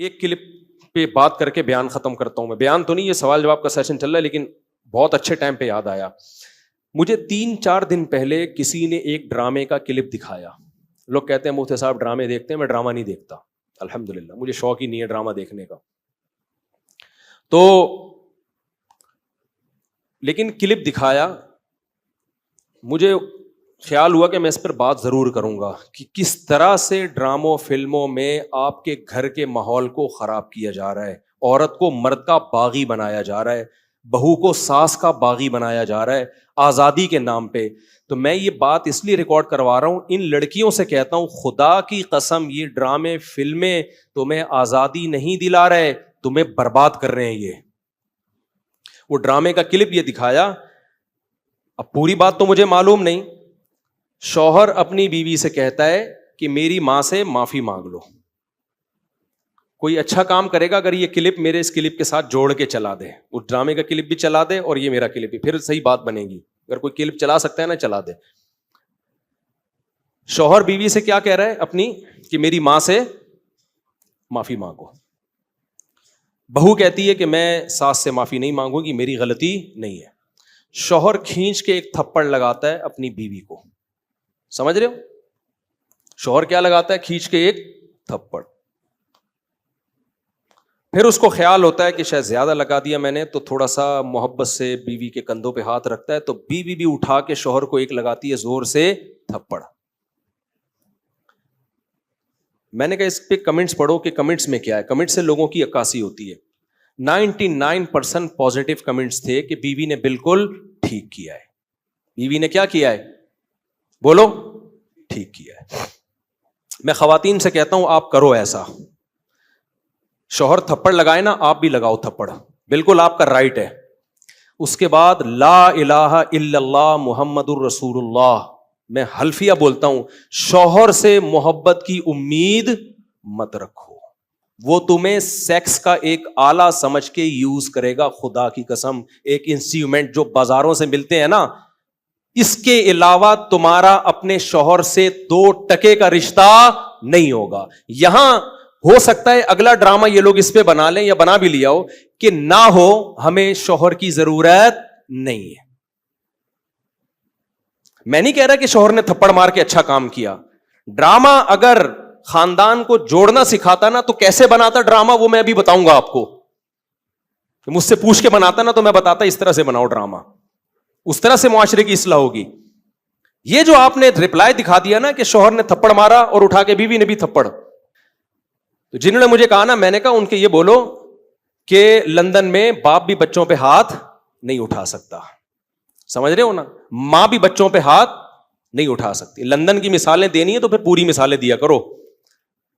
ایک کلپ پہ بات کر کے بیان ختم کرتا ہوں. میں بیان تو نہیں, یہ سوال جواب کا سیشن چل رہا ہے, لیکن بہت اچھے ٹائم پہ یاد آیا مجھے. 3-4 دن پہلے کسی نے ایک ڈرامے کا کلپ دکھایا. لوگ کہتے ہیں مفتی صاحب ڈرامے دیکھتے ہیں, میں ڈرامہ نہیں دیکھتا الحمدللہ, مجھے شوق ہی نہیں ہے ڈرامہ دیکھنے کا. تو لیکن کلپ دکھایا, مجھے خیال ہوا کہ میں اس پر بات ضرور کروں گا کہ کس طرح سے ڈراموں فلموں میں آپ کے گھر کے ماحول کو خراب کیا جا رہا ہے, عورت کو مرد کا باغی بنایا جا رہا ہے, بہو کو ساس کا باغی بنایا جا رہا ہے آزادی کے نام پہ. تو میں یہ بات اس لیے ریکارڈ کروا رہا ہوں, ان لڑکیوں سے کہتا ہوں خدا کی قسم یہ ڈرامے فلمیں تمہیں آزادی نہیں دلا رہے, تمہیں برباد کر رہے ہیں. یہ وہ ڈرامے کا کلپ یہ دکھایا, اب پوری بات تو مجھے معلوم نہیں. شوہر اپنی بیوی سے کہتا ہے کہ میری ماں سے معافی مانگ لو. کوئی اچھا کام کرے گا اگر یہ کلپ میرے اس کلپ کے ساتھ جوڑ کے چلا دے, اس ڈرامے کا کلپ بھی چلا دے اور یہ میرا کلپ بھی, پھر صحیح بات بنے گی. اگر کوئی کلپ چلا سکتا ہے نا چلا دے. شوہر بیوی سے کیا کہہ رہا ہے اپنی, کہ میری ماں سے معافی مانگو. بہو کہتی ہے کہ میں ساس سے معافی نہیں مانگوں گی, میری غلطی نہیں ہے. شوہر کھینچ کے ایک تھپڑ لگاتا ہے اپنی بیوی کو. سمجھ رہے ہو, شوہر کیا لگاتا ہے, کھینچ کے ایک تھپڑ. پھر اس کو خیال ہوتا ہے کہ شاید زیادہ لگا دیا میں نے, تو تھوڑا سا محبت سے بیوی کے کندھوں پہ ہاتھ رکھتا ہے, تو بیوی بھی اٹھا کے شوہر کو ایک لگاتی ہے زور سے تھپڑ. میں نے کہا اس پہ کمنٹس پڑھو کہ کمنٹس میں کیا ہے. کمنٹ سے لوگوں کی عکاسی ہوتی ہے. 99% پازیٹیو کمنٹس تھے کہ بیوی نے بالکل ٹھیک کیا ہے. بیوی نے کیا کیا ہے, بولو, ٹھیک کیا ہے. میں خواتین سے کہتا ہوں آپ کرو ایسا, شوہر تھپڑ لگائے نا آپ بھی لگاؤ تھپڑ, بالکل آپ کا رائٹ ہے. اس کے بعد لا الہ الا اللہ محمد الرسول اللہ, میں حلفیہ بولتا ہوں, شوہر سے محبت کی امید مت رکھو, وہ تمہیں سیکس کا ایک آلہ سمجھ کے یوز کرے گا. خدا کی قسم, ایک انسٹرومنٹ جو بازاروں سے ملتے ہیں نا, اس کے علاوہ تمہارا اپنے شوہر سے 2 ٹکے کا رشتہ نہیں ہوگا. یہاں ہو سکتا ہے اگلا ڈرامہ یہ لوگ اس پہ بنا لیں یا بنا بھی لیا ہو کہ نہ ہو, ہمیں شوہر کی ضرورت نہیں ہے. میں نہیں کہہ رہا کہ شوہر نے تھپڑ مار کے اچھا کام کیا. ڈرامہ اگر خاندان کو جوڑنا سکھاتا نا تو کیسے بناتا ڈرامہ, وہ میں ابھی بتاؤں گا آپ کو. مجھ سے پوچھ کے بناتا نا تو میں بتاتا اس طرح سے بناؤ ڈرامہ, اس طرح سے معاشرے کی اصلاح ہوگی. یہ جو آپ نے رپلائی دکھا دیا نا کہ شوہر نے تھپڑ مارا اور اٹھا کے بیوی نے بھی تھپڑ, تو جنہوں نے مجھے کہا نا, میں نے کہا ان کے یہ بولو کہ لندن میں باپ بھی بچوں پہ ہاتھ نہیں اٹھا سکتا. سمجھ رہے ہو نا, ماں بھی بچوں پہ ہاتھ نہیں اٹھا سکتی. لندن کی مثالیں دینی ہے تو پھر پوری مثالیں دیا کرو.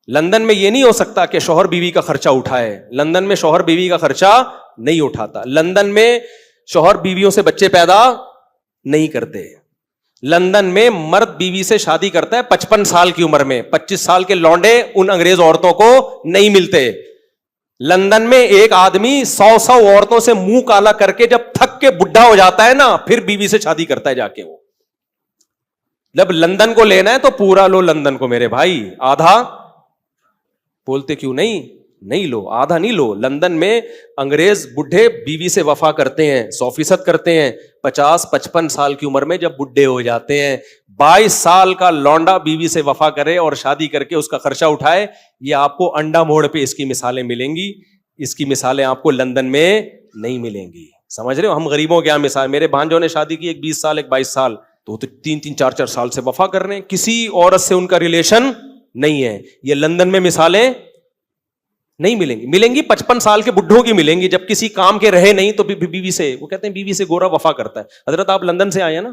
لندن میں یہ نہیں ہو سکتا کہ شوہر بیوی کا خرچہ اٹھائے. لندن میں شوہر بیوی کا خرچہ نہیں اٹھاتا. لندن میں شوہر بیویوں سے بچے پیدا نہیں کرتے. لندن میں مرد بیوی سے شادی کرتا ہے 55 سال کی عمر میں. 25 سال کے لونڈے ان انگریز عورتوں کو نہیں ملتے. لندن میں ایک آدمی 100 عورتوں سے منہ کالا کر کے جب تھک کے بڈھا ہو جاتا ہے نا, پھر بیوی سے شادی کرتا ہے جا کے. وہ جب لندن کو لینا ہے تو پورا لو لندن کو میرے بھائی, آدھا بولتے کیوں نہیں لو, آدھا نہیں لو. لندن میں انگریز بڈھے بیوی سے وفا کرتے ہیں, 100% کرتے ہیں. 50-55 سال کی عمر میں جب بڈھے ہو جاتے ہیں, 22 سال کا لونڈا بیوی سے وفا کرے اور شادی کر کے اس کا خرچہ اٹھائے. یہ آپ کو انڈا موڑ پہ اس کی مثالیں ملیں گی, اس کی مثالیں آپ کو لندن میں نہیں ملیں گی. سمجھ رہے ہو, ہم غریبوں کے یہاں مثال, میرے بھانجوں نے شادی کی, ایک 20 سال ایک 22 سال, تو 3-4 سال سے وفا کر رہے ہیں, کسی عورت سے ان کا ریلیشن نہیں ہے. یہ لندن میں مثالیں نہیں ملیں گی. ملیں گی 55 سال کے بڈھوں کی ملیں گی, جب کسی کام کے رہے نہیں تو بیوی سے, وہ کہتے ہیں بیوی سے گورا وفا کرتا ہے. حضرت آپ لندن سے آئے ہیں نا,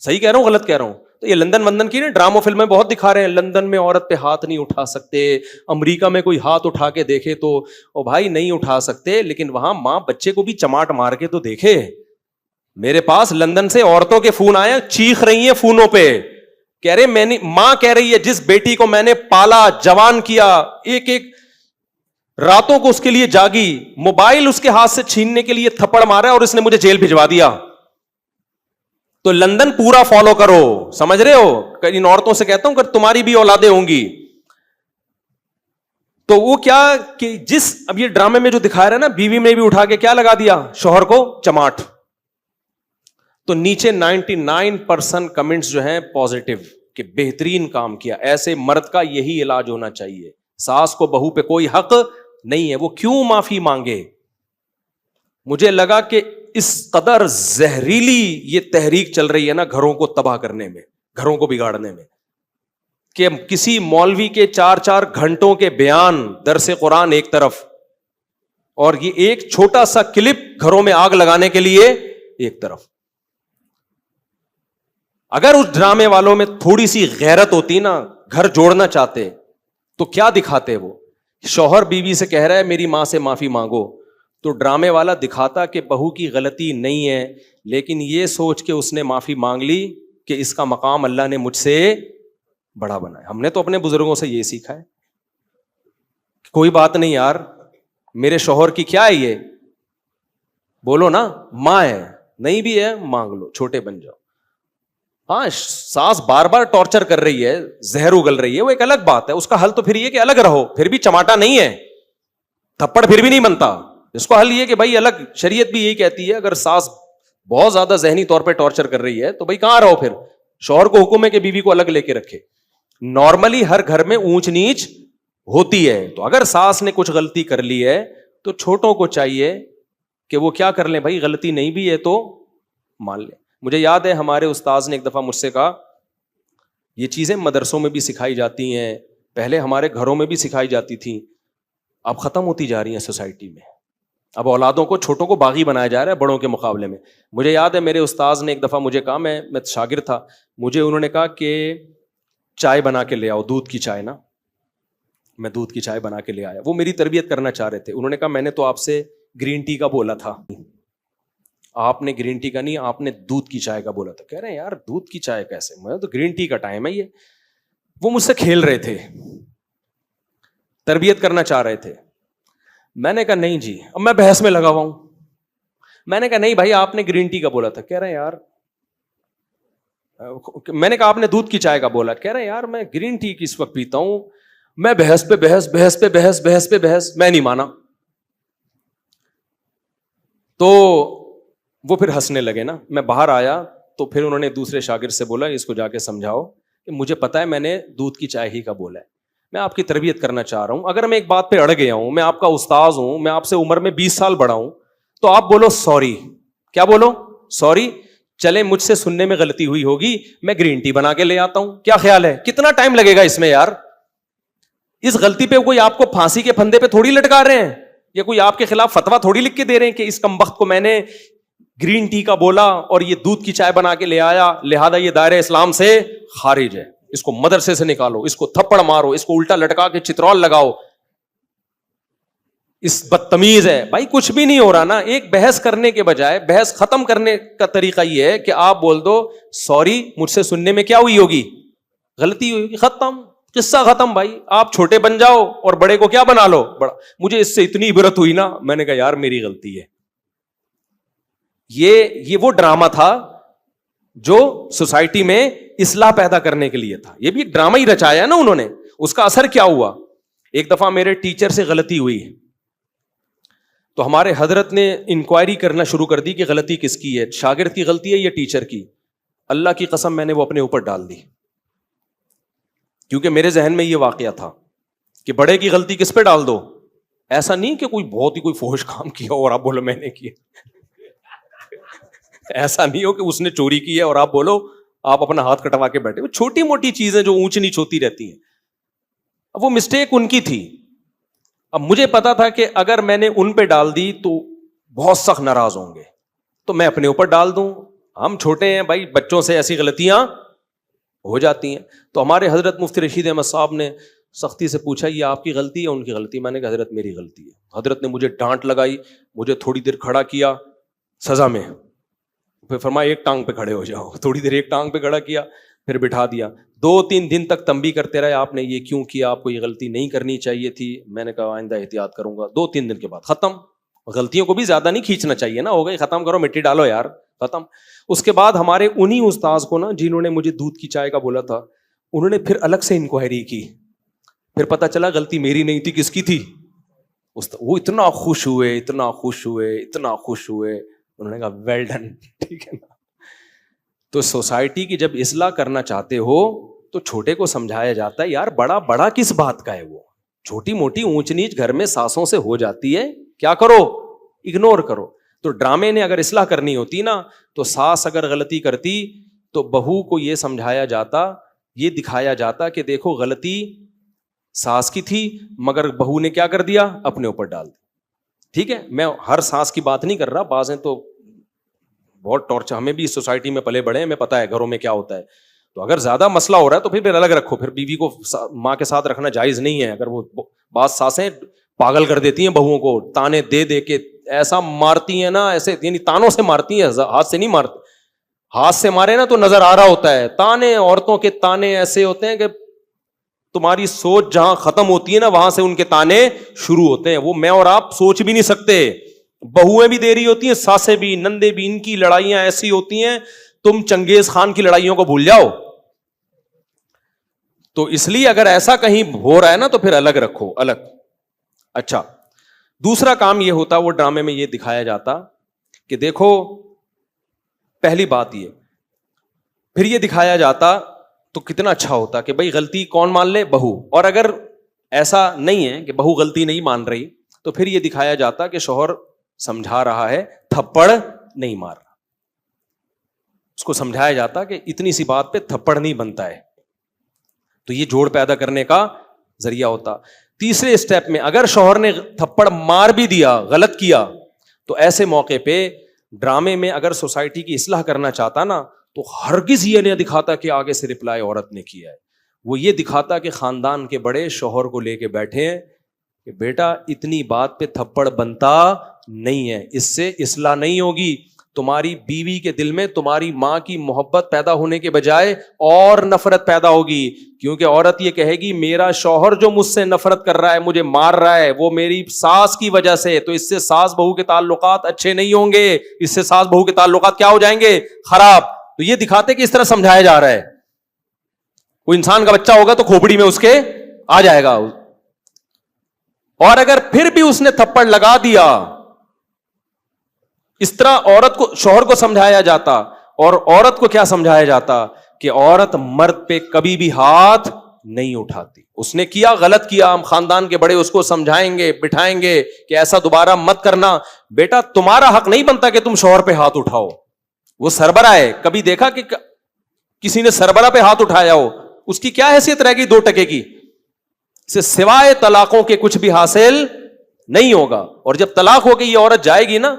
صحیح کہہ رہا ہوں غلط کہہ رہا ہوں؟ تو یہ لندن کی نا ڈراموں فلمیں بہت دکھا رہے ہیں, لندن میں عورت پہ ہاتھ نہیں اٹھا سکتے. امریکہ میں کوئی ہاتھ اٹھا کے دیکھے تو او بھائی نہیں اٹھا سکتے, لیکن وہاں ماں بچے کو بھی چماٹ مار کے تو دیکھے. میرے پاس لندن سے عورتوں کے فون آئے, چیخ رہی ہیں فونوں پہ, کہہ رہے ماں کہہ رہی ہے جس بیٹی کو میں نے پالا جوان کیا, ایک راتوں کو اس کے لیے جاگی, موبائل اس کے ہاتھ سے چھیننے کے لیے تھپڑ مارا اور اس نے مجھے جیل بھجوا دیا. تو لندن پورا فالو کرو. سمجھ رہے ہو, ان عورتوں سے کہتا ہوں کہ تمہاری بھی اولادیں ہوں گی, تو وہ کیا کہ جس اب یہ ڈرامے میں جو دکھا رہا ہے نا, بیوی نے بھی اٹھا کے کیا لگا دیا, شوہر کو چماٹ. تو نیچے 99% کمنٹس جو ہیں پازیٹو کہ بہترین کام کیا, ایسے مرد کا یہی علاج ہونا چاہیے. ساس کو بہو پہ کوئی حق نہیں ہے, وہ کیوں معافی مانگے. مجھے لگا کہ اس قدر زہریلی یہ تحریک چل رہی ہے نا گھروں کو تباہ کرنے میں, گھروں کو بگاڑنے میں, کہ کسی مولوی کے 4 گھنٹوں کے بیان, درس قرآن ایک طرف, اور یہ ایک چھوٹا سا کلپ گھروں میں آگ لگانے کے لیے ایک طرف. اگر اس ڈرامے والوں میں تھوڑی سی غیرت ہوتی نا, گھر جوڑنا چاہتے, تو کیا دکھاتے وہ؟ شوہر بیوی سے کہہ رہا ہے میری ماں سے معافی مانگو, تو ڈرامے والا دکھاتا کہ بہو کی غلطی نہیں ہے, لیکن یہ سوچ کے اس نے معافی مانگ لی کہ اس کا مقام اللہ نے مجھ سے بڑا بنایا. ہم نے تو اپنے بزرگوں سے یہ سیکھا ہے, کوئی بات نہیں یار, میرے شوہر کی کیا ہے یہ, بولو نا, ماں ہے, نہیں بھی ہے مانگ لو, چھوٹے بن جاؤ. ہاں ساس بار بار ٹارچر کر رہی ہے, زہر اگل رہی ہے, وہ ایک الگ بات ہے, اس کا حل تو پھر یہ کہ الگ رہو, پھر بھی چماٹا نہیں ہے, تھپڑ پھر بھی نہیں بنتا. اس کو حل یہ کہ بھائی الگ, شریعت بھی یہی کہتی ہے اگر ساس بہت زیادہ ذہنی طور پہ ٹارچر کر رہی ہے تو بھائی کہاں رہو, پھر شوہر کو حکم ہے کہ بیوی کو الگ لے کے رکھے. نارملی ہر گھر میں اونچ نیچ ہوتی ہے, تو اگر ساس نے کچھ غلطی کر لی ہے تو چھوٹوں کو چاہیے کہ وہ کیا کر لیں, بھائی غلطی نہیں بھی ہے تو مان لیں. مجھے یاد ہے ہمارے استاذ نے ایک دفعہ مجھ سے کہا, یہ چیزیں مدرسوں میں بھی سکھائی جاتی ہیں, پہلے ہمارے گھروں میں بھی سکھائی جاتی تھیں, اب ختم ہوتی جا رہی ہیں سوسائٹی میں. اب اولادوں کو, چھوٹوں کو باغی بنایا جا رہا ہے بڑوں کے مقابلے میں. مجھے یاد ہے میرے استاذ نے ایک دفعہ مجھے کہا, میں شاگرد تھا, مجھے انہوں نے کہا کہ چائے بنا کے لے آؤ, دودھ کی چائے نا. میں دودھ کی چائے بنا کے لے آیا. وہ میری تربیت کرنا چاہ رہے تھے. انہوں نے کہا میں نے تو آپ سے گرین ٹی کا بولا تھا, آپ نے گرین ٹی کا نہیں, آپ نے دودھ کی چائے کا بولا تھا. کہہ رہے ہیں یار دودھ کی چائے کیسے, میں تو گرین ٹی کا ٹائم ہے یہ. وہ مجھ سے کھیل رہے تھے, تربیت کرنا چاہ رہے تھے. میں نے کہا نہیں جی, اب میں بحث میں لگا ہوا ہوں. میں نے کہا نہیں بھائی آپ نے گرین ٹی کا بولا تھا. کہہ رہے ہیں یار, میں نے کہا آپ نے دودھ کی چائے کا بولا. کہہ رہے ہیں یار میں گرین ٹی کس وقت پیتا ہوں, میں بحث پہ بحث, بحث پہ بحث, بحث پہ بحث, میں نہیں مانا. تو وہ پھر ہنسنے لگے نا. میں باہر آیا تو پھر انہوں نے دوسرے شاگرد سے بولا اس کو جا کے سمجھاؤ کہ مجھے پتا ہے میں نے دودھ کی چائے ہی کا بولا ہے, میں آپ کی تربیت کرنا چاہ رہا ہوں. اگر میں ایک بات پہ اڑ گیا ہوں, میں آپ کا استاذ ہوں, میں آپ سے عمر میں 20 سال بڑا ہوں, تو آپ بولو سوری. کیا بولو؟ سوری. چلے مجھ سے سننے میں غلطی ہوئی ہوگی, میں گرین ٹی بنا کے لے آتا ہوں. کیا خیال ہے, کتنا ٹائم لگے گا اس میں یار؟ اس غلطی پہ کوئی آپ کو پھانسی کے پھندے پہ تھوڑی لٹکا رہے ہیں, یا کوئی آپ کے خلاف فتوا تھوڑی لکھ کے دے رہے ہیں کہ اس کمبخت کو میں نے گرین ٹی کا بولا اور یہ دودھ کی چائے بنا کے لے آیا, لہذا یہ دائرہ اسلام سے خارج ہے, اس کو مدرسے سے نکالو, اس کو تھپڑ مارو, اس کو الٹا لٹکا کے چترول لگاؤ, اس بدتمیز ہے. بھائی کچھ بھی نہیں ہو رہا نا. ایک بحث کرنے کے بجائے بحث ختم کرنے کا طریقہ یہ ہے کہ آپ بول دو سوری, مجھ سے سننے میں کیا ہوئی ہوگی, غلطی ہوئی ہوگی, ختم, قصہ ختم. بھائی آپ چھوٹے بن جاؤ اور بڑے کو کیا بنا لو بڑا. مجھے اس سے اتنی عبرت ہوئی نا, میں نے کہا یار میری غلطی ہے. یہ وہ ڈرامہ تھا جو سوسائٹی میں اصلاح پیدا کرنے کے لیے تھا. یہ بھی ایک ڈرامہ ہی رچایا نا انہوں نے. اس کا اثر کیا ہوا, ایک دفعہ میرے ٹیچر سے غلطی ہوئی, تو ہمارے حضرت نے انکوائری کرنا شروع کر دی کہ غلطی کس کی ہے, شاگرد کی غلطی ہے یا ٹیچر کی. اللہ کی قسم میں نے وہ اپنے اوپر ڈال دی, کیونکہ میرے ذہن میں یہ واقعہ تھا کہ بڑے کی غلطی کس پہ ڈال دو. ایسا نہیں کہ کوئی بہت ہی کوئی فحش کام کیا اور آپ بولو میں نے کیا. ایسا نہیں ہو کہ اس نے چوری کی ہے اور آپ بولو آپ اپنا ہاتھ کٹوا کے بیٹھے. وہ چھوٹی موٹی چیزیں جو اونچ نیچ ہوتی رہتی ہیں, اب وہ مسٹیک ان کی تھی. اب مجھے پتا تھا کہ اگر میں نے ان پہ ڈال دی تو بہت سخت ناراض ہوں گے, تو میں اپنے اوپر ڈال دوں. ہم چھوٹے ہیں بھائی, بچوں سے ایسی غلطیاں ہو جاتی ہیں. تو ہمارے حضرت مفتی رشید احمد صاحب نے سختی سے پوچھا یہ آپ کی غلطی ہے ان کی غلطی؟ میں نے کہا حضرت میری غلطی ہے. حضرت نے مجھے ڈانٹ لگائی, مجھے تھوڑی دیر کھڑا کیا سزا میں, پھر فرمایا ایک ٹانگ پہ کھڑے ہو جاؤ. تھوڑی دیر ایک ٹانگ پہ کھڑا کیا, پھر بٹھا دیا. 2-3 دن تک تنبیہ کرتے رہے, آپ نے یہ کیوں کیا, آپ کو یہ غلطی نہیں کرنی چاہیے تھی. میں نے کہا آئندہ احتیاط کروں گا. 2-3 دن کے بعد ختم. غلطیوں کو بھی زیادہ نہیں کھینچنا چاہیے نا, ہو گئی ختم کرو, مٹی ڈالو یار, ختم. اس کے بعد ہمارے انہی استاذ کو نا جنہوں نے مجھے دودھ کی چائے کا بولا تھا, انہوں نے پھر الگ سے انکوائری کی. پھر پتا چلا غلطی میری نہیں تھی, کس کی تھی؟ وہ اتنا خوش ہوئے, اتنا خوش ہوئے, اتنا خوش ہوئے, انہوں نے کہا ویل ڈن. ٹھیک ہے نا. تو سوسائٹی کی جب اصلاح کرنا چاہتے ہو تو چھوٹے کو سمجھایا جاتا ہے یار بڑا بڑا کس بات کا ہے, وہ چھوٹی موٹی اونچ نیچ گھر میں ساسوں سے ہو جاتی ہے, کیا کرو, اگنور کرو. تو ڈرامے نے اگر اصلاح کرنی ہوتی نا, تو ساس اگر غلطی کرتی تو بہو کو یہ سمجھایا جاتا, یہ دکھایا جاتا کہ دیکھو غلطی ساس کی تھی مگر بہو نے کیا کر دیا, اپنے اوپر ڈال دی. ٹھیک ہے, میں ہر ساس کی بات نہیں کر رہا, بعض ہیں تو بہت ٹارچر, ہمیں بھی اس سوسائٹی میں پلے بڑے ہیں, ہمیں پتا ہے گھروں میں کیا ہوتا ہے. تو اگر زیادہ مسئلہ ہو رہا ہے تو پھر الگ رکھو, پھر بیوی کو ماں کے ساتھ رکھنا جائز نہیں ہے. اگر وہ بعض ساسیں پاگل کر دیتی ہیں بہوؤں کو, تانے دے دے کے ایسا مارتی ہیں نا, ایسے یعنی تانوں سے مارتی ہیں, ہاتھ سے نہیں مارتی. ہاتھ سے مارے نا تو نظر آ رہا ہوتا ہے, تانے, عورتوں کے تانے ایسے ہوتے ہیں کہ تمہاری سوچ جہاں ختم ہوتی ہے نا وہاں سے ان کے تانے شروع ہوتے ہیں. وہ میں اور آپ سوچ بھی نہیں سکتے. بہویں بھی دے رہی ہوتی ہیں, ساسیں بھی, نندے بھی, ان کی لڑائیاں ایسی ہوتی ہیں تم چنگیز خان کی لڑائیوں کو بھول جاؤ. تو اس لیے اگر ایسا کہیں ہو رہا ہے نا تو پھر الگ رکھو, الگ. اچھا, دوسرا کام یہ ہوتا, وہ ڈرامے میں یہ دکھایا جاتا کہ دیکھو پہلی بات یہ, پھر یہ دکھایا جاتا تو کتنا اچھا ہوتا کہ بھائی غلطی کون مان لے, بہو. اور اگر ایسا نہیں ہے کہ بہو غلطی نہیں مان رہی تو پھر یہ دکھایا جاتا کہ شوہر سمجھا رہا ہے, تھپڑ نہیں مار رہا. اس کو سمجھایا جاتا کہ اتنی سی بات پہ تھپڑ نہیں بنتا ہے. تو یہ جوڑ پیدا کرنے کا ذریعہ ہوتا. تیسرے اسٹیپ میں اگر شوہر نے تھپڑ مار بھی دیا, غلط کیا, تو ایسے موقع پہ ڈرامے میں اگر سوسائٹی کی اصلاح کرنا چاہتا نا تو ہرگز یہ نہیں دکھاتا کہ آگے سے رپلائی عورت نے کیا ہے. وہ یہ دکھاتا کہ خاندان کے بڑے شوہر کو لے کے بیٹھے ہیں کہ بیٹا اتنی بات پہ تھپڑ بنتا نہیں ہے, اس سے اصلاح نہیں ہوگی. تمہاری بیوی کے دل میں تمہاری ماں کی محبت پیدا ہونے کے بجائے اور نفرت پیدا ہوگی, کیونکہ عورت یہ کہے گی میرا شوہر جو مجھ سے نفرت کر رہا ہے, مجھے مار رہا ہے, وہ میری ساس کی وجہ سے. تو اس سے ساس بہو کے تعلقات اچھے نہیں ہوں گے, اس سے ساس بہو کے تعلقات کیا ہو جائیں گے, خراب. تو یہ دکھاتے کہ اس طرح سمجھایا جا رہا ہے. کوئی انسان کا بچہ ہوگا تو کھوپڑی میں اس کے آ جائے گا. اور اگر پھر بھی اس نے تھپڑ لگا دیا, اس طرح عورت کو, شوہر کو سمجھایا جاتا. اور عورت کو کیا سمجھایا جاتا کہ عورت مرد پہ کبھی بھی ہاتھ نہیں اٹھاتی. اس نے کیا, غلط کیا, ہم خاندان کے بڑے اس کو سمجھائیں گے, بٹھائیں گے کہ ایسا دوبارہ مت کرنا. بیٹا تمہارا حق نہیں بنتا کہ تم شوہر پہ ہاتھ اٹھاؤ. وہ سربراہ ہے, کبھی دیکھا کہ کسی نے سربراہ پہ ہاتھ اٹھایا ہو؟ اس کی کیا حیثیت رہ گئی 2 ٹکے کی؟ سے سوائے طلاقوں کے کچھ بھی حاصل نہیں ہوگا. اور جب طلاق ہو گئی یہ عورت جائے گی نا,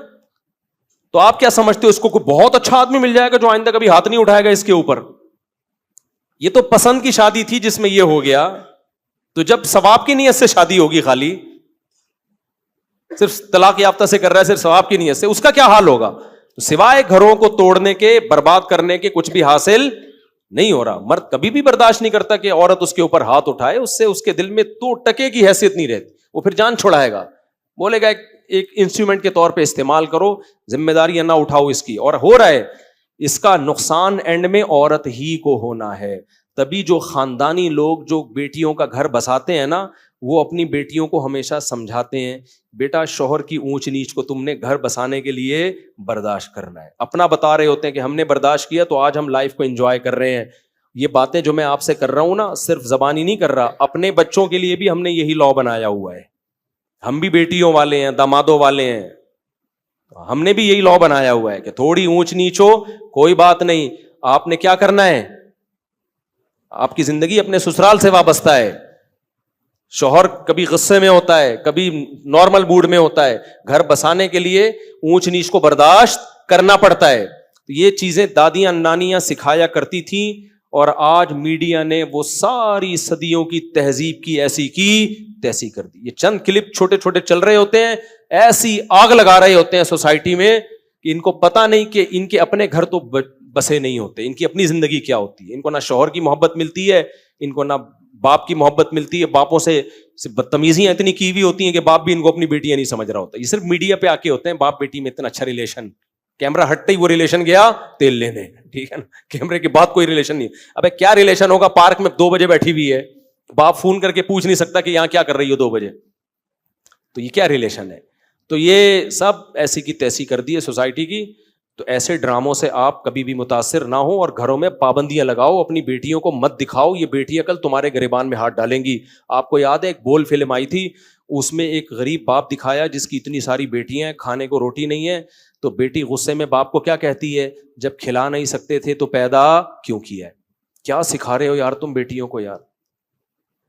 تو آپ کیا سمجھتے ہو اس کو کوئی بہت اچھا آدمی مل جائے گا جو آئندہ کبھی ہاتھ نہیں اٹھائے گا اس کے اوپر؟ یہ تو پسند کی شادی تھی جس میں یہ ہو گیا. تو جب ثواب کی نیت سے شادی ہوگی, خالی صرف طلاق یافتہ سے کر رہا ہے, صرف ثواب کی نیت سے, اس کا کیا حال ہوگا؟ تو سوائے گھروں کو توڑنے کے, برباد کرنے کے کچھ بھی حاصل نہیں ہو رہا. مرد کبھی بھی برداشت نہیں کرتا کہ عورت اس کے اوپر ہاتھ اٹھائے, اس سے اس کے دل میں 2 ٹکے کی حیثیت نہیں رہتی. وہ پھر جان چھڑائے گا, بولے گا ایک انسٹرومنٹ کے طور پہ استعمال کرو, ذمہ داریاں نہ اٹھاؤ اس کی. اور ہو رہا ہے, اس کا نقصان اینڈ میں عورت ہی کو ہونا ہے. تبھی جو خاندانی لوگ جو بیٹیوں کا گھر بساتے ہیں نا, وہ اپنی بیٹیوں کو ہمیشہ سمجھاتے ہیں بیٹا شوہر کی اونچ نیچ کو تم نے گھر بسانے کے لیے برداشت کرنا ہے. اپنا بتا رہے ہوتے ہیں کہ ہم نے برداشت کیا تو آج ہم لائف کو انجوائے کر رہے ہیں. یہ باتیں جو میں آپ سے کر رہا ہوں نا, صرف زبانی نہیں کر رہا, اپنے بچوں کے لیے بھی ہم نے یہی لا بنایا ہوا ہے. ہم بھی بیٹیوں والے ہیں, دامادوں والے ہیں, ہم نے بھی یہی لا بنایا ہوا ہے کہ تھوڑی اونچ نیچ ہو کوئی بات نہیں, آپ نے کیا کرنا ہے, آپ کی زندگی اپنے سسرال سے وابستہ ہے. شوہر کبھی غصے میں ہوتا ہے, کبھی نارمل موڈ میں ہوتا ہے, گھر بسانے کے لیے اونچ نیچ کو برداشت کرنا پڑتا ہے. یہ چیزیں دادیاں نانیاں سکھایا کرتی تھیں, اور آج میڈیا نے وہ ساری صدیوں کی تہذیب کی ایسی کی تیسی کر دی. یہ چند کلپ چھوٹے چھوٹے چل رہے ہوتے ہیں, ایسی آگ لگا رہے ہوتے ہیں سوسائٹی میں کہ ان کو پتا نہیں کہ ان کے اپنے گھر تو بسے نہیں ہوتے, ان کی اپنی زندگی کیا ہوتی ہے. ان کو نہ شوہر کی محبت ملتی ہے, ان کو نہ باپ کی محبت ملتی ہے, باپوں سے بدتمیزیاں اتنی کی ہوئی ہوتی ہیں کہ باپ بھی ان کو اپنی بیٹیاں نہیں سمجھ رہا ہوتا. یہ صرف میڈیا پہ آ کے ہوتے ہیں, باپ بیٹی میں اتنا اچھا ریلیشن, کیمرہ ہٹتے ہی وہ ریلیشن گیا تیل لینے, ٹھیک ہے نا, کیمرے کے بعد کوئی ریلیشن نہیں. ابے کیا ریلیشن ہوگا, پارک میں 2 بجے بیٹھی ہوئی ہے, باپ فون کر کے پوچھ نہیں سکتا کہ یہاں کیا کر رہی ہو 2 بجے. تو یہ کیا ریلیشن ہے؟ تو یہ سب ایسی کی تیسی کر دی ہے سوسائٹی کی. تو ایسے ڈراموں سے آپ کبھی بھی متاثر نہ ہو اور گھروں میں پابندیاں لگاؤ. اپنی بیٹیوں کو مت دکھاؤ, یہ بیٹیاں کل تمہارے گریبان میں ہاتھ ڈالیں گی. آپ کو یاد ہے ایک بول فلم آئی تھی, اس میں ایک غریب باپ دکھایا جس کی اتنی ساری بیٹیاں ہیں, کھانے کو روٹی نہیں ہے. تو بیٹی غصے میں باپ کو کیا کہتی ہے, جب کھلا نہیں سکتے تھے تو پیدا کیوں کیا ہے؟ کیا سکھا رہے ہو یار تم بیٹیوں کو یار.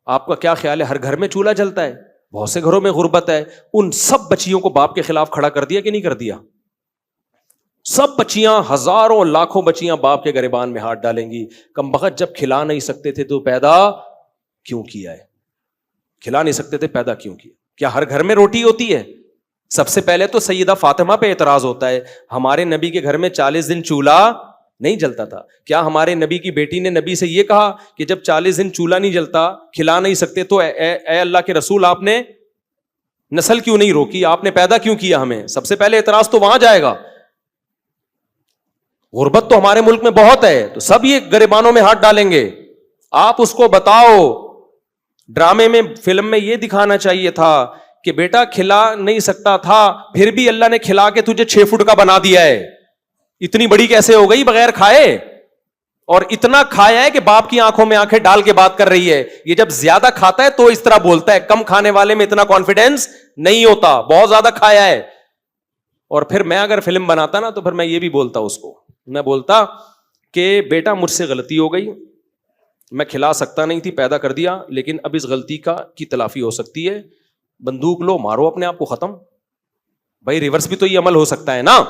آپ کا کیا خیال ہے ہر گھر میں چولہا جلتا ہے؟ بہت سے گھروں میں غربت ہے. ان سب بچیوں کو باپ کے خلاف کھڑا کر دیا کہ نہیں کر دیا؟ سب بچیاں, ہزاروں لاکھوں بچیاں باپ کے گریبان میں ہاتھ ڈالیں گی. کم بخت جب کھلا نہیں سکتے تھے تو پیدا کیوں کیا ہے؟ کھلا نہیں سکتے تھے پیدا کیوں کیا؟ کیا ہر گھر میں روٹی ہوتی ہے؟ سب سے پہلے تو سیدہ فاطمہ پہ اعتراض ہوتا ہے, ہمارے نبی کے گھر میں 40 دن چولہا نہیں جلتا تھا. کیا ہمارے نبی کی بیٹی نے نبی سے یہ کہا کہ جب 40 دن چولہا نہیں جلتا, کھلا نہیں سکتے, تو اے اللہ کے رسول آپ نے نسل کیوں نہیں روکی, آپ نے پیدا کیوں کیا ہمیں؟ سب سے پہلے اعتراض تو وہاں جائے گا. غربت تو ہمارے ملک میں بہت ہے, تو سب یہ گریبانوں میں ہاتھ ڈالیں گے. آپ اس کو بتاؤ, ڈرامے میں فلم میں یہ دکھانا چاہیے تھا کہ بیٹا کھلا نہیں سکتا تھا, پھر بھی اللہ نے کھلا کے تجھے 6 فٹ کا بنا دیا ہے. اتنی بڑی کیسے ہو گئی بغیر کھائے؟ اور اتنا کھایا ہے کہ باپ کی آنکھوں میں آنکھیں ڈال کے بات کر رہی ہے. یہ جب زیادہ کھاتا ہے تو اس طرح بولتا ہے, کم کھانے والے میں اتنا کانفیڈینس نہیں ہوتا, بہت زیادہ کھایا ہے. اور پھر میں اگر فلم بناتا نا تو پھر میں یہ بھی بولتا اس کو, میں بولتا کہ بیٹا مجھ سے غلطی ہو گئی, میں کھلا سکتا نہیں تھی, پیدا کر دیا, لیکن اب اس غلطی کی تلافی ہو سکتی ہے. بندوق لو, مارو اپنے آپ کو ختم. بھائی ریورس بھی تو یہ عمل ہو سکتا ہے نا.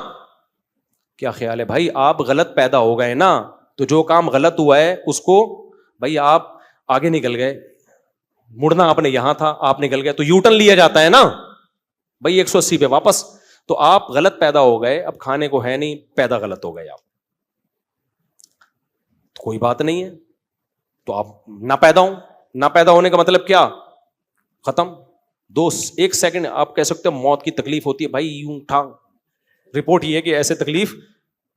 کیا خیال ہے بھائی؟ آپ غلط پیدا ہو گئے نا, تو جو کام غلط ہوا ہے اس کو, بھائی آپ آگے نکل گئے, مڑنا آپ نے یہاں تھا, آپ نکل گئے, تو یو ٹرن لیا جاتا ہے نا بھائی 180 پہ واپس. تو آپ غلط پیدا ہو گئے, اب کھانے کو ہے نہیں, پیدا غلط ہو گئے آپ, کوئی بات نہیں ہے. تو آپ نہ پیدا ہوں, نہ پیدا ہونے کا مطلب کیا؟ ختم. 1 سیکنڈ آپ کہہ سکتے ہو موت کی تکلیف ہوتی ہے, بھائی یوں اٹھا, رپورٹ یہ ہے کہ ایسے تکلیف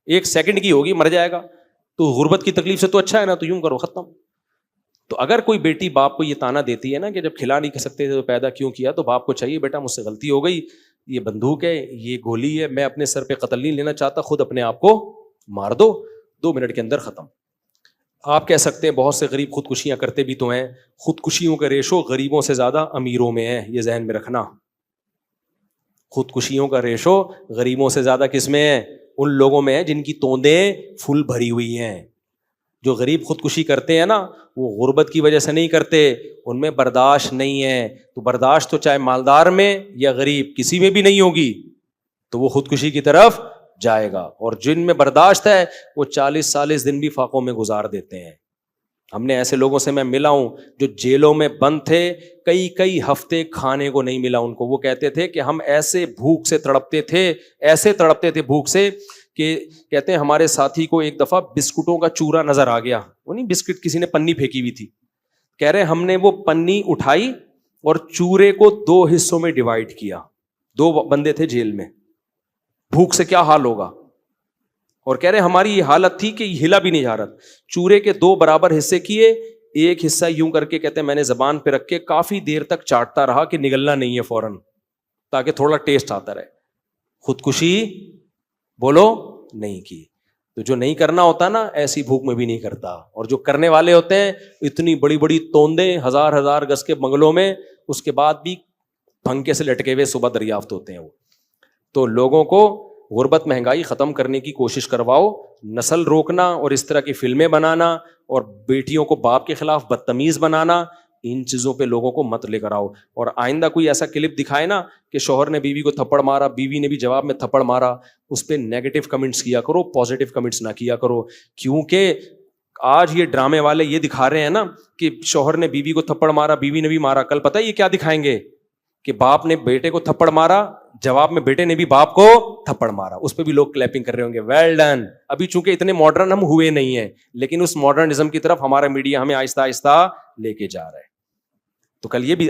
1 سیکنڈ کی ہوگی, مر جائے گا. تو غربت کی تکلیف سے تو اچھا ہے نا, تو یوں کرو ختم. تو اگر کوئی بیٹی باپ کو یہ تانا دیتی ہے نا کہ جب کھلا نہیں کر سکتے تو پیدا کیوں کیا, تو باپ کو چاہیے بیٹا مجھ سے غلطی ہو گئی, یہ بندوق ہے, یہ گولی ہے, میں اپنے سر پہ قتل نہیں لینا چاہتا, خود اپنے آپ کو مار دو, 2 منٹ کے اندر ختم. آپ کہہ سکتے ہیں بہت سے غریب خودکشیاں کرتے بھی تو ہیں, خودکشیوں کا ریشو غریبوں سے زیادہ امیروں میں ہے, یہ ذہن میں رکھنا. خودکشیوں کا ریشو غریبوں سے زیادہ کس میں ہے؟ ان لوگوں میں ہے جن کی توندیں پھول بھری ہوئی ہیں. جو غریب خودکشی کرتے ہیں نا, وہ غربت کی وجہ سے نہیں کرتے, ان میں برداشت نہیں ہے. تو برداشت تو چاہے مالدار میں یا غریب کسی میں بھی نہیں ہوگی, تو وہ خودکشی کی طرف جائے گا. اور جن میں برداشت ہے وہ 40 دن بھی فاقوں میں گزار دیتے ہیں. ہم نے ایسے لوگوں سے میں ملا ہوں جو جیلوں میں بند تھے, کئی ہفتے کھانے کو نہیں ملا ان کو. وہ کہتے تھے کہ ہم ایسے بھوک سے تڑپتے تھے بھوک سے کہ کہتے ہیں ہمارے ساتھی کو ایک دفعہ بسکٹوں کا چورا نظر آ گیا. وہ نہیں بسکٹ, کسی نے پنی پھینکی ہوئی تھی, کہہ رہے ہم نے وہ پنی اٹھائی اور چورے کو 2 حصوں میں ڈیوائڈ کیا. 2 بندے تھے جیل میں, بھوک سے کیا حال ہوگا. اور کہہ رہے ہماری یہ حالت تھی کہ ہلا بھی نہیں جا رہا. چورے کے 2 برابر حصے کیے, ایک حصہ یوں کر کے کہتے ہیں میں نے زبان پہ رکھ کے کافی دیر تک چاٹتا رہا کہ نگلنا نہیں ہے فوراً, تاکہ تھوڑا ٹیسٹ آتا رہے. خودکشی بولو نہیں کی. تو جو نہیں کرنا ہوتا نا, ایسی بھوک میں بھی نہیں کرتا. اور جو کرنے والے ہوتے ہیں اتنی بڑی بڑی توندیں 1000 گز کے بنگلوں میں, اس کے بعد بھی پھنکے سے لٹکے ہوئے صبح دریافت ہوتے ہیں وہ. تو لوگوں کو غربت مہنگائی ختم کرنے کی کوشش کرواؤ, نسل روکنا اور اس طرح کی فلمیں بنانا اور بیٹیوں کو باپ کے خلاف بدتمیز بنانا, ان چیزوں پہ لوگوں کو مت لے کر آؤ. اور آئندہ کوئی ایسا کلپ دکھائے نا کہ شوہر نے بیوی کو تھپڑ مارا, بیوی نے بھی جواب میں تھپڑ مارا, اس پہ نیگیٹو کمنٹس کیا کرو, پازیٹیو کمنٹس نہ کیا کرو. کیونکہ آج یہ ڈرامے والے یہ دکھا رہے ہیں نا کہ شوہر نے بیوی کو تھپڑ مارا, بیوی نے بھی مارا. کل پتہ ہے یہ کیا دکھائیں گے کہ باپ نے بیٹے کو تھپڑ مارا, جواب میں بیٹے نے بھی باپ کو تھپڑ مارا. اس پہ بھی لوگ کلیپنگ کر رہے ہوں گے, ویل ڈن. ابھی چونکہ اتنے ماڈرن ہم ہوئے نہیں ہیں, لیکن اس ماڈرنزم کی طرف ہمارا میڈیا ہمیں آہستہ آہستہ لے کے جا رہا ہے. تو کل یہ بھی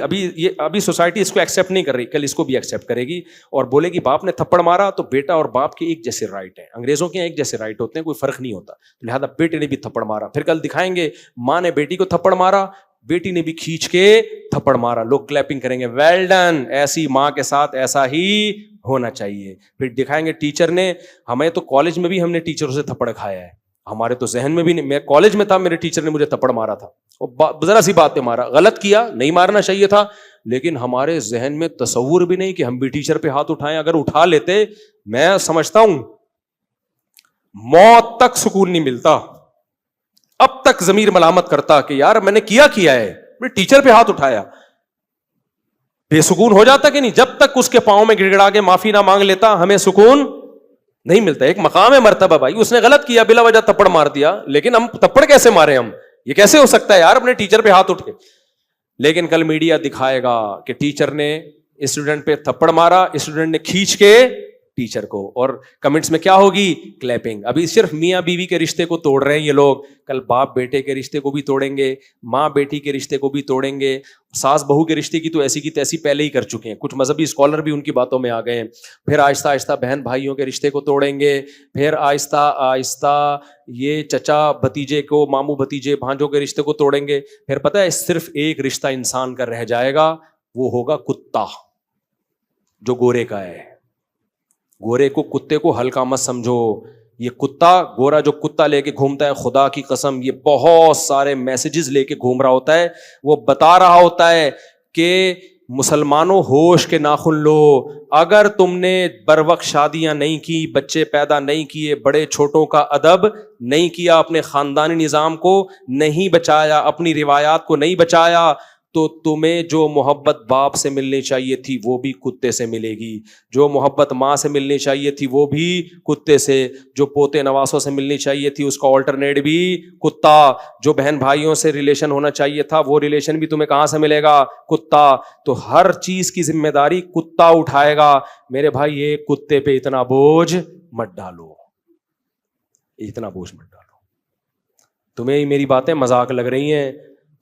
ابھی سوسائٹی اس کو ایکسیپٹ نہیں کر رہی, کل اس کو بھی ایکسیپٹ کرے گی اور بولے گی باپ نے تھپڑ مارا تو بیٹا اور باپ کے ایک جیسے رائٹ ہیں. انگریزوں کے ایک جیسے رائٹ ہوتے ہیں, کوئی فرق نہیں ہوتا, لہذا بیٹے نے بھی تھپڑ مارا. پھر کل دکھائیں گے ماں نے بیٹی کو تھپڑ مارا, بیٹی نے بھی کھینچ کے تھپڑ مارا, لوگ کلیپنگ کریں گے, ویل ڈن, ایسی ماں کے ساتھ ایسا ہی ہونا چاہیے. پھر دکھائیں گے ٹیچر نے, ہمیں تو کالج میں بھی ہم نے ٹیچروں سے تھپڑ کھایا ہے, ہمارے تو ذہن میں بھی نہیں, میں کالج میں تھا میرے ٹیچر نے مجھے تھپڑ مارا تھا, ذرا سی بات پہ مارا, غلط کیا, نہیں مارنا چاہیے تھا, لیکن ہمارے ذہن میں تصور بھی نہیں کہ ہم بھی ٹیچر پہ ہاتھ اٹھائیں. اگر اٹھا لیتے, میں سمجھتا ہوں موت تک سکون نہیں ملتا, اب تک ضمیر ملامت کرتا کہ یار میں نے کیا ہے, میں ٹیچر پہ ہاتھ اٹھایا. بے سکون ہو جاتا کہ نہیں, جب تک اس کے پاؤں میں گڑ گڑا کے معافی نہ مانگ لیتا ہمیں سکون نہیں ملتا. ایک مقام ہے مرتبہ بھائی, اس نے غلط کیا, بلا وجہ تھپڑ مار دیا, لیکن ہم تھپڑ کیسے مارے, ہم یہ کیسے ہو سکتا ہے یار, اپنے ٹیچر پہ ہاتھ اٹھے. لیکن کل میڈیا دکھائے گا کہ ٹیچر نے اسٹوڈنٹ پہ تھپڑ مارا, اسٹوڈنٹ نے کھینچ کے ٹیچر کو, اور کمنٹس میں کیا ہوگی, کلیپنگ. ابھی صرف میاں بیوی کے رشتے کو توڑ رہے ہیں یہ لوگ, کل باپ بیٹے کے رشتے کو بھی توڑیں گے, ماں بیٹی کے رشتے کو بھی توڑیں گے, ساس بہو کے رشتے کی تو ایسی کی تیسی پہلے ہی کر چکے ہیں, کچھ مذہبی اسکالر بھی ان کی باتوں میں آ گئے ہیں. پھر آہستہ آہستہ بہن بھائیوں کے رشتے کو توڑیں گے, پھر آہستہ آہستہ یہ چچا بھتیجے کو, ماموں بھتیجے بھانجوں کے رشتے کو توڑیں گے. پھر پتہ ہے صرف ایک رشتہ انسان کا رہ جائے گا, وہ ہوگا کتا, جو گورے کا ہے. گورے کو, کتے کو ہلکا مت سمجھو, یہ کتا گورا جو کتا لے کے گھومتا ہے, خدا کی قسم یہ بہت سارے میسیجز لے کے گھوم رہا ہوتا ہے. وہ بتا رہا ہوتا ہے کہ مسلمانوں ہوش کے ناخن لو, اگر تم نے بروقت شادیاں نہیں کی, بچے پیدا نہیں کیے, بڑے چھوٹوں کا ادب نہیں کیا, اپنے خاندانی نظام کو نہیں بچایا, اپنی روایات کو نہیں بچایا, تو تمہیں جو محبت باپ سے ملنی چاہیے تھی وہ بھی کتے سے ملے گی, جو محبت ماں سے ملنی چاہیے تھی وہ بھی کتے سے, جو پوتے نواسوں سے ملنی چاہیے تھی اس کا آلٹرنیٹ بھی کتا, جو بہن بھائیوں سے ریلیشن ہونا چاہیے تھا وہ ریلیشن بھی تمہیں کہاں سے ملے گا, کتا. تو ہر چیز کی ذمہ داری کتا اٹھائے گا. میرے بھائی یہ کتے پہ اتنا بوجھ مت ڈالو, اتنا بوجھ مت ڈالو. تمہیں میری باتیں مذاق لگ رہی ہیں,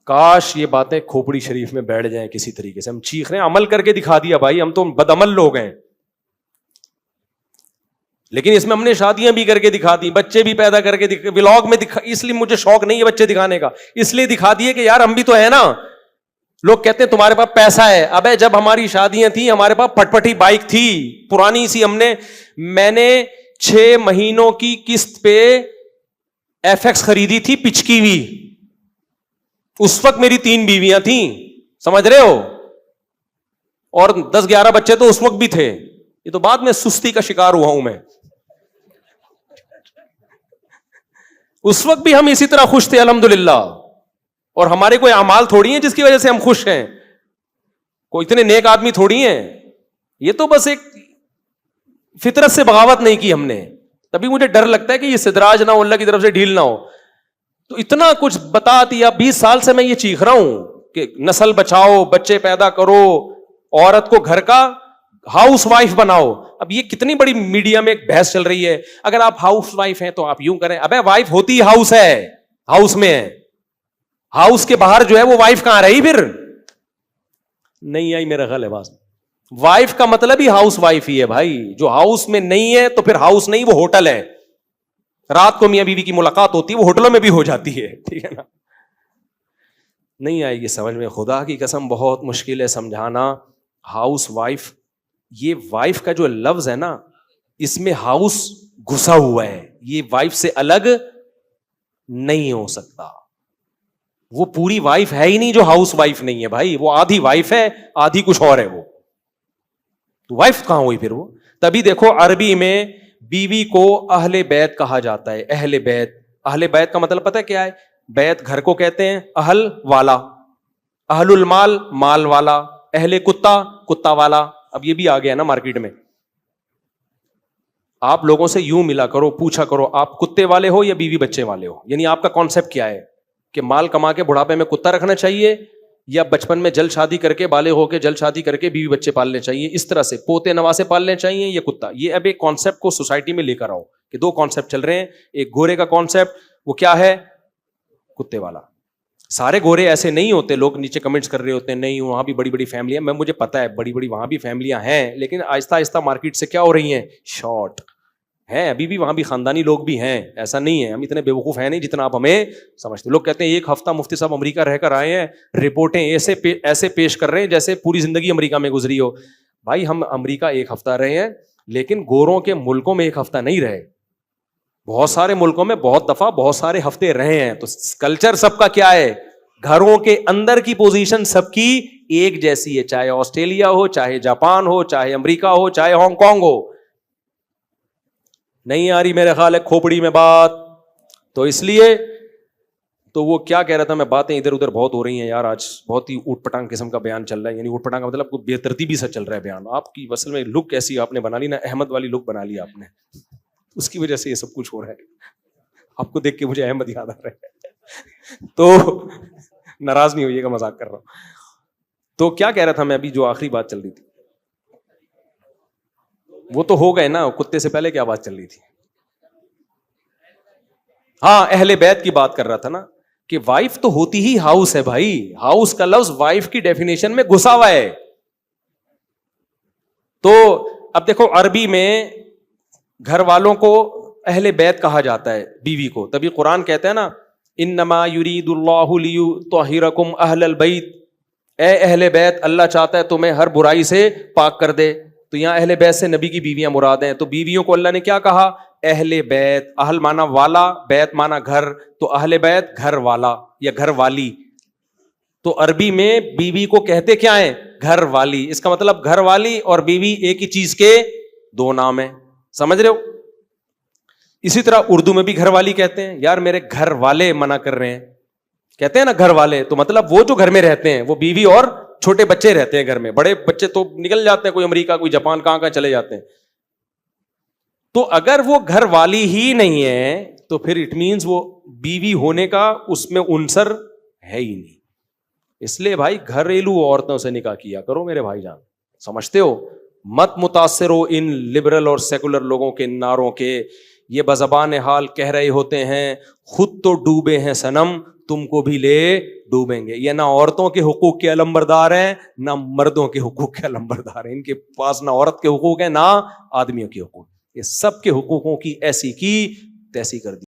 کاش یہ باتیں کھوپڑی شریف میں بیٹھ جائیں کسی طریقے سے. ہم چیخ رہے ہیں, عمل کر کے دکھا دیا بھائی, ہم تو بدعمل لوگ ہیں, لیکن اس میں ہم نے شادیاں بھی کر کے دکھا دی, بچے بھی پیدا کر کے ولاگ میں دکھا, اس لیے مجھے شوق نہیں ہے بچے دکھانے کا, اس لیے دکھا دیے کہ یار ہم بھی تو ہیں نا. لوگ کہتے ہیں تمہارے پاس پیسہ ہے, ابے جب ہماری شادیاں تھیں ہمارے پاس پٹ پٹی بائک تھی پرانی سی, میں نے 6 مہینوں کی قسط پہ ایف ایکس خریدی تھی پچکی ہوئی, اس وقت میری 3 بیویاں تھیں, سمجھ رہے ہو, اور 10-11 بچے تو اس وقت بھی تھے. یہ تو بعد میں سستی کا شکار ہوا ہوں میں, اس وقت بھی ہم اسی طرح خوش تھے الحمدللہ, اور ہمارے کوئی اعمال تھوڑی ہیں جس کی وجہ سے ہم خوش ہیں, کوئی اتنے نیک آدمی تھوڑی ہیں, یہ تو بس ایک فطرت سے بغاوت نہیں کی ہم نے. تبھی مجھے ڈر لگتا ہے کہ یہ استدراج نہ ہو, اللہ کی طرف سے ڈھیل نہ ہو. تو اتنا کچھ بتا دیا, 20 سال سے میں یہ چیخ رہا ہوں کہ نسل بچاؤ, بچے پیدا کرو, عورت کو گھر کا ہاؤس وائف بناؤ. اب یہ کتنی بڑی میڈیا میں ایک بحث چل رہی ہے, اگر آپ ہاؤس وائف ہیں تو آپ یوں کریں. ابے وائف ہوتی ہاؤس ہے, ہاؤس میں ہے, ہاؤس کے باہر جو ہے وہ وائف کہاں رہی, پھر نہیں آئی میرا خیال ہے بات. وائف کا مطلب ہی ہاؤس وائف ہی ہے بھائی, جو ہاؤس میں نہیں ہے تو پھر ہاؤس نہیں, وہ ہوٹل ہے. رات کو میاں بیوی کی ملاقات ہوتی ہے, وہ ہوٹلوں میں بھی ہو جاتی ہے, ٹھیک ہے نا. نہیں آئے گی سمجھ میں, خدا کی قسم بہت مشکل ہے سمجھانا. ہاؤس وائف, یہ وائف کا جو لفظ ہے نا, اس میں ہاؤس گھسا ہوا ہے, یہ وائف سے الگ نہیں ہو سکتا. وہ پوری وائف ہے ہی نہیں جو ہاؤس وائف نہیں ہے بھائی, وہ آدھی وائف ہے آدھی کچھ اور ہے, وہ تو وائف کہاں ہوئی پھر وہ. تبھی دیکھو عربی میں بیوی کو اہل بیت کہا جاتا ہے, اہل بیت. اہل بیت کا مطلب پتہ ہے کیا ہے, بیت گھر کو کہتے ہیں, اہل والا, اہل المال مال والا, اہل کتا کتا والا. اب یہ بھی آ گیا نا مارکیٹ میں. آپ لوگوں سے یوں ملا کرو, پوچھا کرو آپ کتے والے ہو یا بیوی بچے والے ہو, یعنی آپ کا کانسیپٹ کیا ہے, کہ مال کما کے بڑھاپے میں کتا رکھنا چاہیے, یا بچپن میں جلد شادی کر کے بالغ ہو کے جلد شادی کر کے بیوی بچے پالنے چاہیے, اس طرح سے پوتے نواسے پالنے چاہیے, یا کتا. یہ اب ایک کانسیپٹ کو سوسائٹی میں لے کر آؤ کہ 2 کانسیپٹ چل رہے ہیں. ایک گورے کا کانسیپٹ, وہ کیا ہے, کتے والا. سارے گورے ایسے نہیں ہوتے, لوگ نیچے کمنٹس کر رہے ہوتے ہیں نہیں وہاں بھی بڑی بڑی فیملیاں, میں مجھے پتا ہے بڑی بڑی وہاں بھی فیملیاں ہیں, لیکن آہستہ آہستہ مارکیٹ سے کیا ہو رہی ہیں, شارٹ, ہیں ابھی بھی وہاں بھی خاندانی لوگ بھی ہیں, ایسا نہیں ہے, ہم اتنے بیوقوف ہیں نہیں جتنا آپ ہمیں سمجھتے. لوگ کہتے ہیں ایک ہفتہ مفتی صاحب امریکہ رہ کر آئے ہیں, رپورٹیں ایسے پیش کر رہے ہیں جیسے پوری زندگی امریکہ میں گزری ہو. بھائی ہم امریکہ ایک ہفتہ رہے ہیں, لیکن گوروں کے ملکوں میں ایک ہفتہ نہیں رہے, بہت سارے ملکوں میں بہت دفعہ بہت سارے ہفتے رہے ہیں. تو کلچر سب کا کیا ہے, گھروں کے اندر کی پوزیشن سب کی ایک جیسی ہے, چاہے آسٹریلیا ہو, چاہے جاپان ہو, چاہے امریکہ ہو, چاہے ہانگ کانگ ہو. نہیں آ رہی میرے خیال ہے کھوپڑی میں بات. تو اس لیے تو وہ کیا کہہ رہا تھا میں, باتیں ادھر ادھر بہت ہو رہی ہیں یار, آج بہت ہی اوٹ پٹانگ قسم کا بیان چل رہا ہے. یعنی اوٹ پٹانگ کا مطلب کوئی بے ترتیبی سے چل رہا ہے بیان. آپ کی اصل میں لک ایسی آپ نے بنا لی نا, احمد والی لک بنا لی آپ نے, اس کی وجہ سے یہ سب کچھ ہو رہا ہے. آپ کو دیکھ کے مجھے احمد یاد آ رہا ہے, تو ناراض نہیں ہوئیے گا, مذاق کر رہا ہوں. تو کیا کہہ رہا تھا میں ابھی, جو آخری بات چل رہی تھی وہ تو ہو گئے نا, کتے سے پہلے کیا بات چل رہی تھی؟ ہاں اہل بیت کی بات کر رہا تھا نا, کہ وائف تو ہوتی ہی ہاؤس ہے بھائی. ہاؤس کا لفظ وائف کی ڈیفینیشن میں گھسا ہوا ہے. تو اب دیکھو عربی میں گھر والوں کو اہل بیت کہا جاتا ہے, بیوی کو. تبھی قرآن کہتا ہے نا انما یرید اللہ لیطہرکم اہل البیت, اے اہل بیت اللہ چاہتا ہے تمہیں ہر برائی سے پاک کر دے. تو یہاں اہل بیت سے نبی کی بیویاں مراد ہیں. تو بیویوں کو اللہ نے کیا کہا, اہل بیت. اہل مانا والا, بیت مانا گھر, تو اہل بیت گھر والا یا گھر والی. تو عربی میں بیوی کو کہتے کیا ہیں, گھر والی. اس کا مطلب گھر والی اور بیوی ایک ہی چیز کے دو نام ہیں, سمجھ رہے ہو. اسی طرح اردو میں بھی گھر والی کہتے ہیں. یار میرے گھر والے منع کر رہے ہیں, کہتے ہیں نا گھر والے, تو مطلب وہ جو گھر میں رہتے ہیں, وہ بیوی اور چھوٹے بچے رہتے ہیں گھر میں. بڑے بچے تو نکل جاتے ہیں, کوئی امریکہ کوئی جاپان کہاں چلے جاتے ہیں. تو اگر وہ گھر والی ہی نہیں ہے تو پھر اٹ مینز وہ بیوی ہونے کا اس میں عنصر ہے ہی نہیں. اس لیے بھائی گھریلو عورتوں سے نکاح کیا کرو میرے بھائی جان, سمجھتے ہو. مت متاثر ہو ان لبرل اور سیکولر لوگوں کے نعروں کے. یہ بزبان حال کہہ رہے ہوتے ہیں خود تو ڈوبے ہیں صنم, تم کو بھی لے ڈوبیں گے. یہ نہ عورتوں کے حقوق کے علمبردار ہیں, نہ مردوں کے حقوق کے علمبردار ہیں. ان کے پاس نہ عورت کے حقوق ہیں نہ آدمیوں کے حقوق. یہ سب کے حقوقوں کی ایسی کی تیسی کر دی.